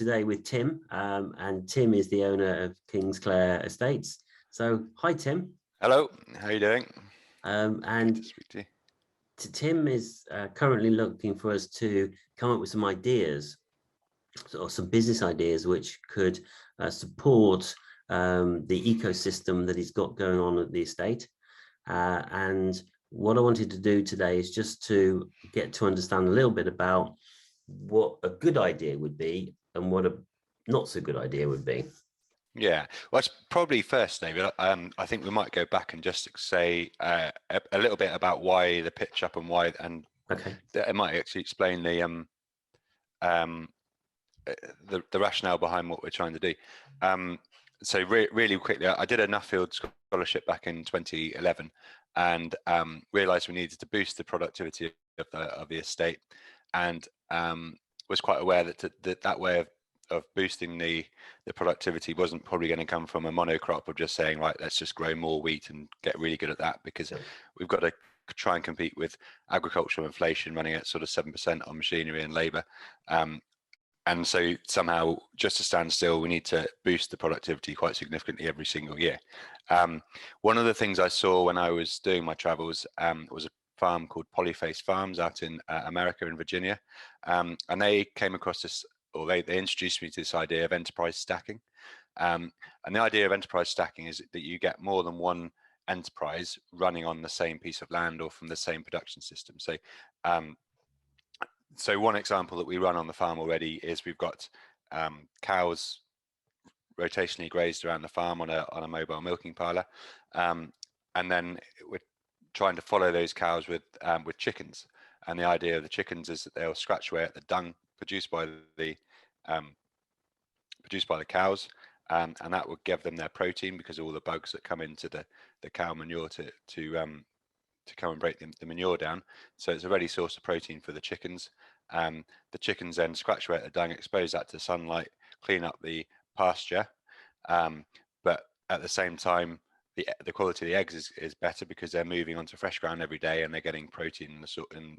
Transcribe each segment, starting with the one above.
today with Tim, and Tim is the owner of Kingsclere Estates. So, hi, Tim. Hello, how are you doing? And to speak to you. Tim is currently looking for us to come up with some ideas, or some business ideas, which could support the ecosystem that he's got going on at the estate. And what I wanted to do today is just to get to understand a little bit about what a good idea would be and what a not so good idea would be. Yeah, well, it's probably first, David. I think we might go back and just say a little bit about why the pitch up and why, and Okay. it might actually explain the rationale behind what we're trying to do. So really quickly, I did a Nuffield scholarship back in 2011, and realised we needed to boost the productivity of the estate, and was quite aware that way of boosting the productivity wasn't probably going to come from a monocrop of just saying, right, let's just grow more wheat and get really good at that, because we've got to try and compete with agricultural inflation running at sort of 7% on machinery and labour. And so somehow, just to stand still, we need to boost the productivity quite significantly every single year. One of the things I saw when I was doing my travels was a farm called Polyface Farms out in America, in Virginia. And they came across this, or they introduced me to this idea of enterprise stacking. And the idea of enterprise stacking is that you get more than one enterprise running on the same piece of land or from the same production system. So one example that we run on the farm already is we've got cows rotationally grazed around the farm on a mobile milking parlour, and then we're trying to follow those cows with chickens. And the idea of the chickens is that they'll scratch away at the dung produced by the cows, and that will give them their protein, because all the bugs that come into the cow manure to come and break the manure down. So it's a ready source of protein for the chickens. The chickens then scratch away at the dung, expose that to sunlight, clean up the pasture, but at the same time, the quality of the eggs is better, because they're moving onto fresh ground every day and they're getting protein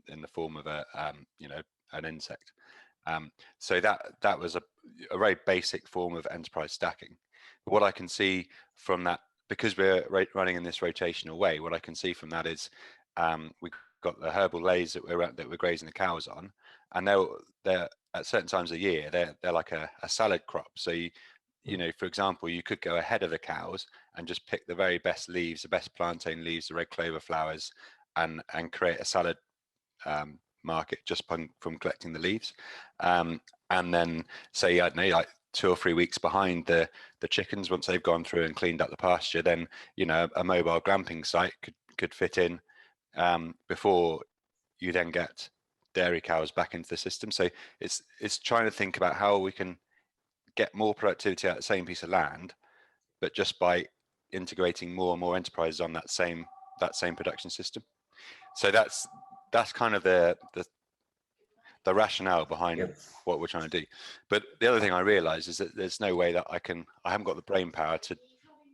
in the form of an insect. So that was a very basic form of enterprise stacking. But what I can see from that, because we're running in this rotational way, what I can see from that is we've got the herbal lays that we're grazing the cows on, and they're at certain times of the year they're like a salad crop. So you know, for example, you could go ahead of the cows and just pick the very best leaves, the best plantain leaves, the red clover flowers, and create a salad market just from collecting the leaves, and then say, I don't know, like 2 or 3 weeks behind the chickens, once they've gone through and cleaned up the pasture, then, you know, a mobile glamping site could fit in before you then get dairy cows back into the system. So it's trying to think about how we can get more productivity out of the same piece of land, but just by integrating more and more enterprises on that same production system. So that's kind of the rationale behind what we're trying to do. But the other thing I realize is that there's no way that I haven't got the brain power to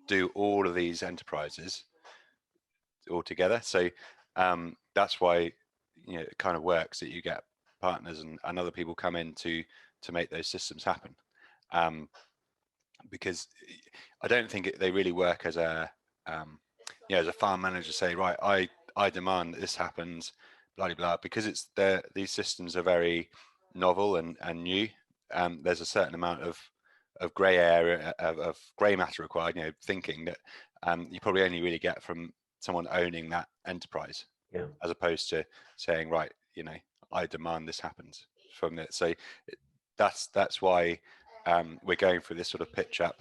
do all of these enterprises all together. So that's why, you know, it kind of works that you get partners and other people come in to make those systems happen, because I don't think they really work as a as a farm manager say, right, I demand that this happens, blah blah blah, because these systems are very novel and new. There's a certain amount of grey area of grey matter required, you know, thinking that you probably only really get from someone owning that enterprise, as opposed to saying, right, you know, I demand this happens from it. So that's why we're going through this sort of pitch up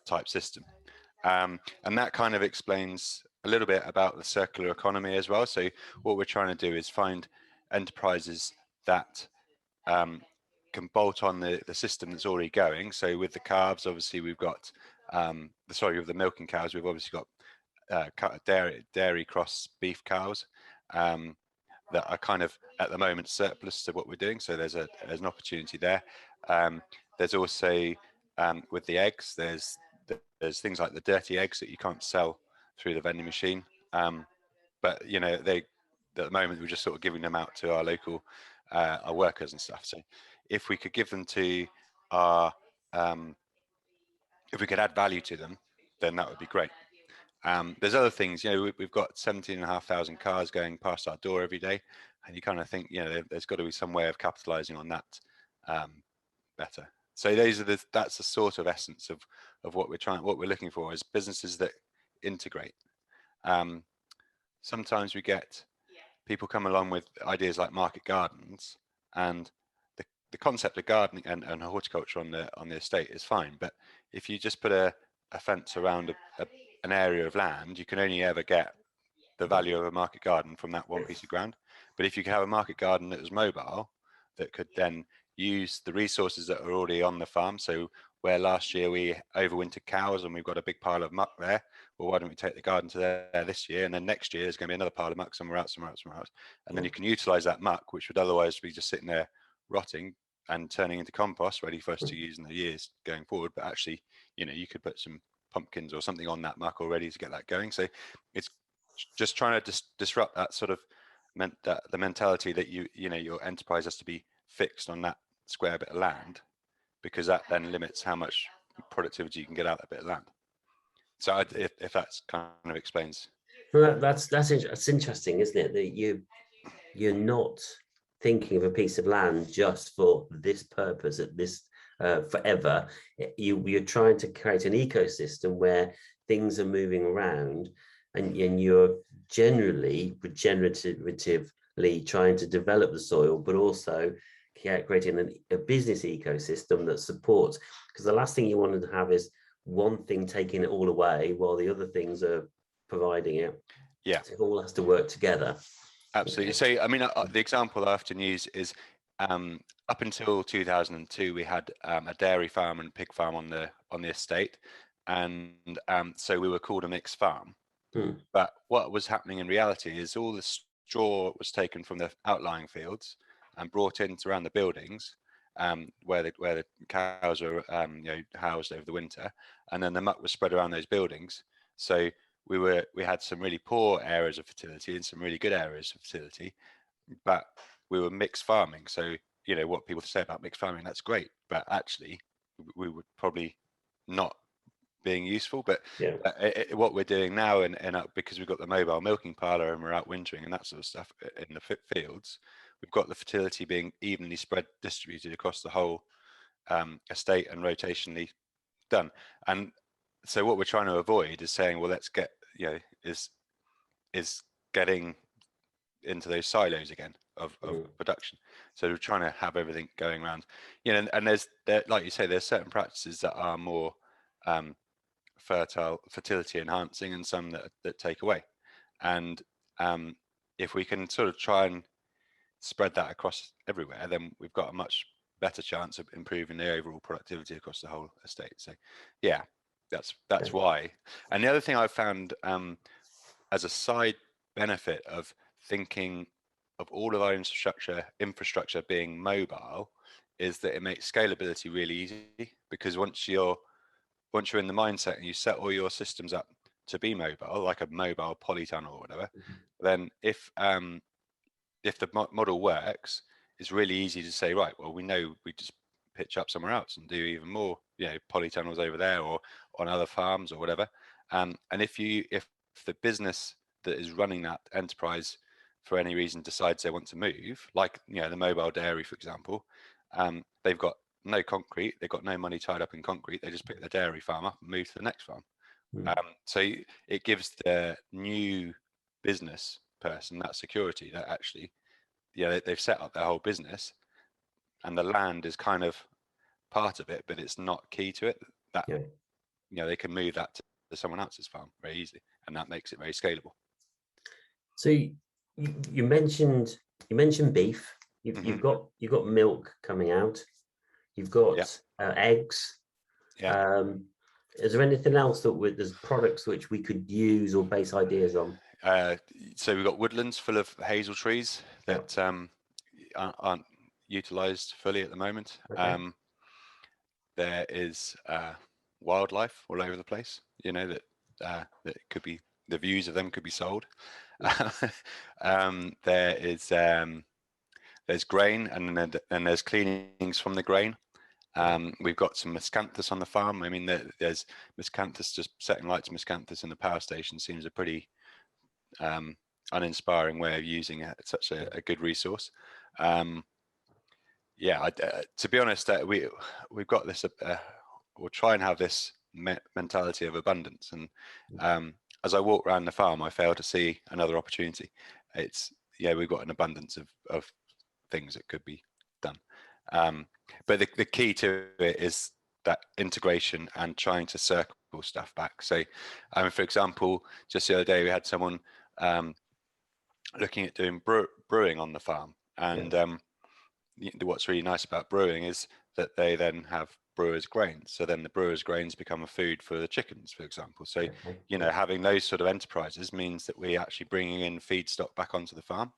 type system, and that kind of explains a little bit about the circular economy as well. So what we're trying to do is find enterprises that can bolt on the system that's already going. So with the calves, obviously we've got with the milking cows, we've obviously got dairy cross beef cows that are kind of at the moment surplus to what we're doing. So there's an opportunity there. There's also with the eggs, there's things like the dirty eggs that you can't sell through the vending machine, but you know, at the moment we're just sort of giving them out to our local our workers and stuff. So if we could give them to are, if we could add value to them, then that would be great. There's other things, we've got 17,500 cars going past our door every day, and you kind of think, there's got to be some way of capitalizing on that better. So that's the sort of essence of what we're looking for is businesses that integrate. Sometimes we get people come along with ideas like market gardens, and the concept of gardening and horticulture on the estate is fine, but if you just put a fence around an area of land, you can only ever get the value of a market garden from that one piece of ground. But if you could have a market garden that was mobile, that could then use the resources that are already on the farm. So where last year we overwintered cows and we've got a big pile of muck there, well, why don't we take the garden to there this year? And then next year there's going to be another pile of muck somewhere else. And then you can utilize that muck, which would otherwise be just sitting there rotting and turning into compost ready for us to use in the years going forward. But actually, you could put some pumpkins or something on that muck already to get that going. So it's just trying to disrupt that sort of the mentality that your enterprise has to be fixed on that square bit of land, because that then limits how much productivity you can get out of that bit of land. So if that's kind of explains. Well, that's interesting, isn't it? That you're not thinking of a piece of land just for this purpose at this forever. You're trying to create an ecosystem where things are moving around, and you're generally regeneratively trying to develop the soil, but also creating a business ecosystem that supports. Because the last thing you want to have is one thing taking it all away while the other things are providing it. Yeah, so it all has to work together. Absolutely. So I mean, the example I often use is up until 2002 we had a dairy farm and pig farm on the estate, and so we were called a mixed farm. But what was happening in reality is all the straw was taken from the outlying fields and brought in around the buildings, where the cows are housed over the winter, and then the muck was spread around those buildings. So we had some really poor areas of fertility and some really good areas of fertility, but we were mixed farming. So what people say about mixed farming, that's great, but actually we would probably not being useful. But what we're doing now, and because we've got the mobile milking parlour and we're out wintering and that sort of stuff in the fields, we've got the fertility being evenly distributed across the whole estate and rotationally done. And so what we're trying to avoid is saying, well, let's get is getting into those silos again of production. So we're trying to have everything going around, and there's like you say, there's certain practices that are more fertility enhancing, and some that take away. And if we can sort of try and spread that across everywhere, then we've got a much better chance of improving the overall productivity across the whole estate. So yeah, that's why. And the other thing I've found as a side benefit of thinking of all of our infrastructure being mobile is that it makes scalability really easy, because once you're in the mindset and you set all your systems up to be mobile, like a mobile polytunnel or whatever, then if the model works, it's really easy to say, right, well, we know we just pitch up somewhere else and do even more, polytunnels over there or on other farms or whatever. And if the business that is running that enterprise for any reason decides they want to move, like the mobile dairy, for example, they've got no concrete, they've got no money tied up in concrete, they just pick the dairy farm up and move to the next farm. So it gives the new business person that security that actually they've set up their whole business, and the land is kind of part of it, but it's not key to it. That they can move that to someone else's farm very easily, and that makes it very scalable. So you mentioned beef. You've got milk coming out. You've got eggs. Is there anything else there's products which we could use or base ideas on? So we've got woodlands full of hazel trees that aren't utilised fully at the moment. Okay. There is wildlife all over the place. That could be, the views of them could be sold. There's grain, and then there's cleanings from the grain. We've got some miscanthus on the farm. I mean, there's miscanthus, just setting light to miscanthus in the power station seems a pretty uninspiring way of using such a good resource. Yeah, to be honest, we've got this. We'll try and have this mentality of abundance. And as I walk around the farm, I fail to see another opportunity. We've got an abundance of things that could be done. But the key to it is that integration and trying to circle stuff back. So, for example, just the other day we had someone looking at doing brewing on the farm, and what's really nice about brewing is that they then have brewers' grains. So then the brewers' grains become a food for the chickens, for example. So, having those sort of enterprises means that we're actually bringing in feedstock back onto the farm.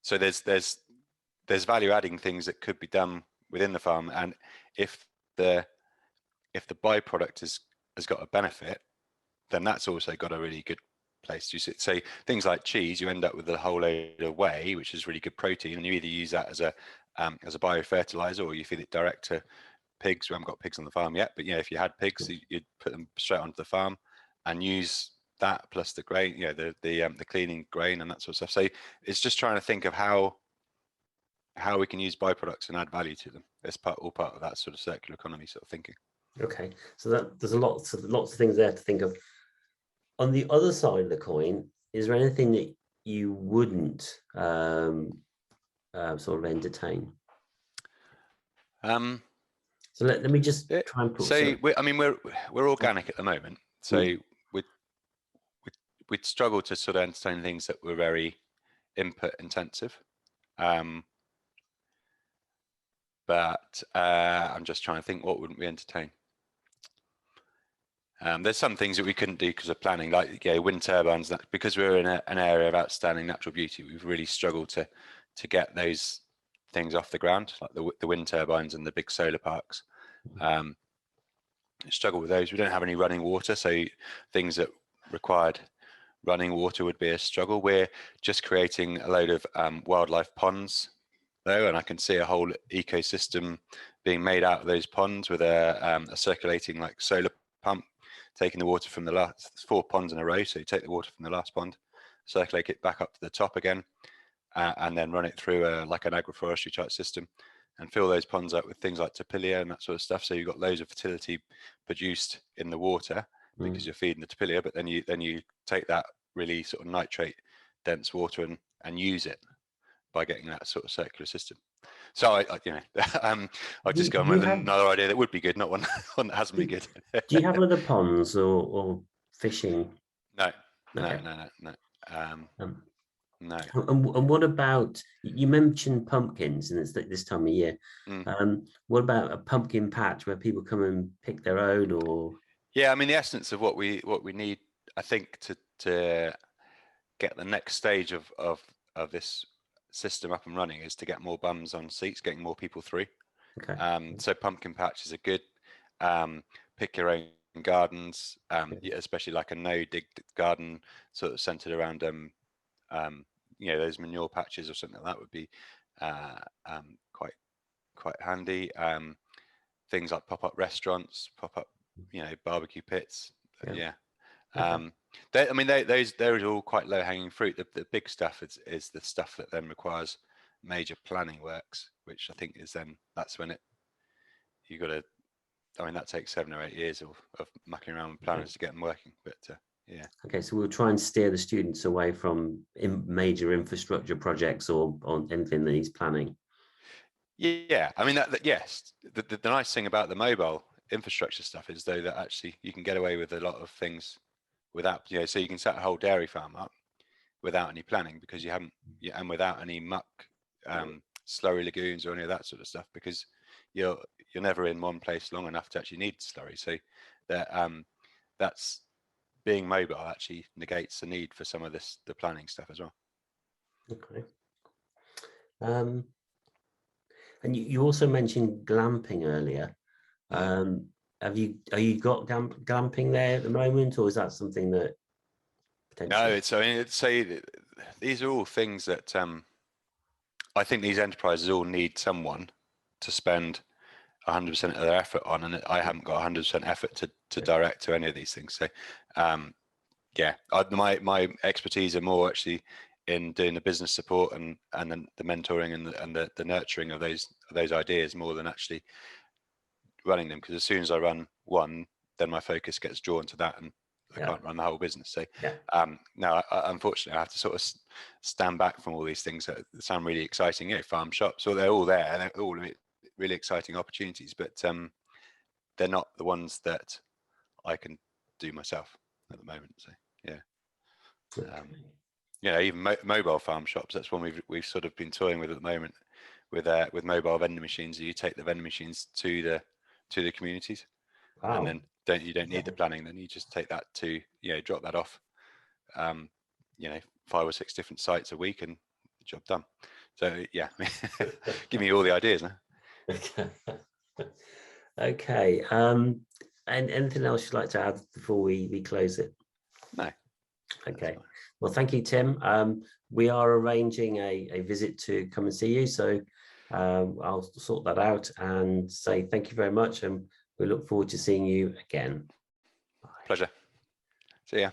So there's value adding things that could be done within the farm. And if the byproduct has got a benefit, then that's also got a really good place to sit. So things like cheese, you end up with a whole load of whey, which is really good protein, and you either use that as a biofertilizer, or you feed it direct to pigs. We haven't got pigs on the farm yet, but if you had pigs, you'd put them straight onto the farm and use that plus the grain, the cleaning grain and that sort of stuff. So it's just trying to think of how we can use byproducts and add value to them. It's all part of that sort of circular economy sort of thinking. Okay, so there's lots of things there to think of. On the other side of the coin, is there anything that you wouldn't sort of entertain? So let me just try and put. We're organic at the moment, so we'd struggle to sort of entertain things that were very input intensive. But I'm just trying to think, what wouldn't we entertain? There's some things that we couldn't do because of planning, like wind turbines. Because we're in an area of outstanding natural beauty, we've really struggled to get those things off the ground, like the wind turbines and the big solar parks. Struggle with those. We don't have any running water, so things that required running water would be a struggle. We're just creating a load of wildlife ponds, though, and I can see a whole ecosystem being made out of those ponds with a circulating like solar pump, taking the water from the last. There's 4 ponds in a row, so you take the water from the last pond, circulate it back up to the top again, and then run it through like an agroforestry type system, and fill those ponds up with things like tapilia and that sort of stuff. So you've got loads of fertility produced in the water because you're feeding the tapilia, but then you take that really sort of nitrate dense water and use it by getting that sort of circular system. So I'll just go on with another idea that would be good, not one that hasn't been good. Do you have other ponds or fishing? No. Okay. No. No. And what about, you mentioned pumpkins, and it's this time of year. What about a pumpkin patch where people come and pick their own? Or the essence of what we need, I think, to get the next stage of this system up and running is to get more bums on seats, getting more people through. Okay. So pumpkin patches are good. Pick your own gardens, especially like a no-dig garden, sort of centered around those manure patches or something like that would be quite handy. Things like pop-up restaurants, pop-up barbecue pits. Those are all quite low-hanging fruit. The big stuff is the stuff that then requires major planning works, which I think is then that's when you got to. That takes 7 or 8 years of mucking around with planners to get them working. But Okay, so we'll try and steer the students away from major infrastructure projects or on anything that he's planning. Yeah, yes. The nice thing about the mobile infrastructure stuff is though that actually you can get away with a lot of things without, so you can set a whole dairy farm up without any planning because you haven't, and without any muck, slurry lagoons or any of that sort of stuff, because you're never in one place long enough to actually need slurry. So that's being mobile actually negates the need for some of the planning stuff as well. Okay. And you also mentioned glamping earlier. Are you got glamping there at the moment, or is that something that potentially? No, these are all things that I think these enterprises all need someone to spend 100% of their effort on, and I haven't got 100% effort to direct to any of these things. So yeah, my expertise are more actually in doing the business support and then the mentoring and the nurturing of those ideas, more than actually running them, because as soon as I run one, then my focus gets drawn to that, and I can't run the whole business. So no, unfortunately I have to sort of stand back from all these things that sound really exciting. Farm shops, so they're all there, and they're all really exciting opportunities, but they're not the ones that I can do myself at the moment. So even mobile farm shops, that's one we've sort of been toying with at the moment, with mobile vending machines. You take the vending machines to the communities, and then you don't need the planning. Then you just take that to drop that off, 5 or 6 different sites a week, and the job done. So yeah, give me all the ideas now. Okay. And anything else you'd like to add before we close it? No. Okay. Well, thank you, Tim. We are arranging a visit to come and see you, so I'll sort that out and say thank you very much, and we look forward to seeing you again. Bye. Pleasure. See ya.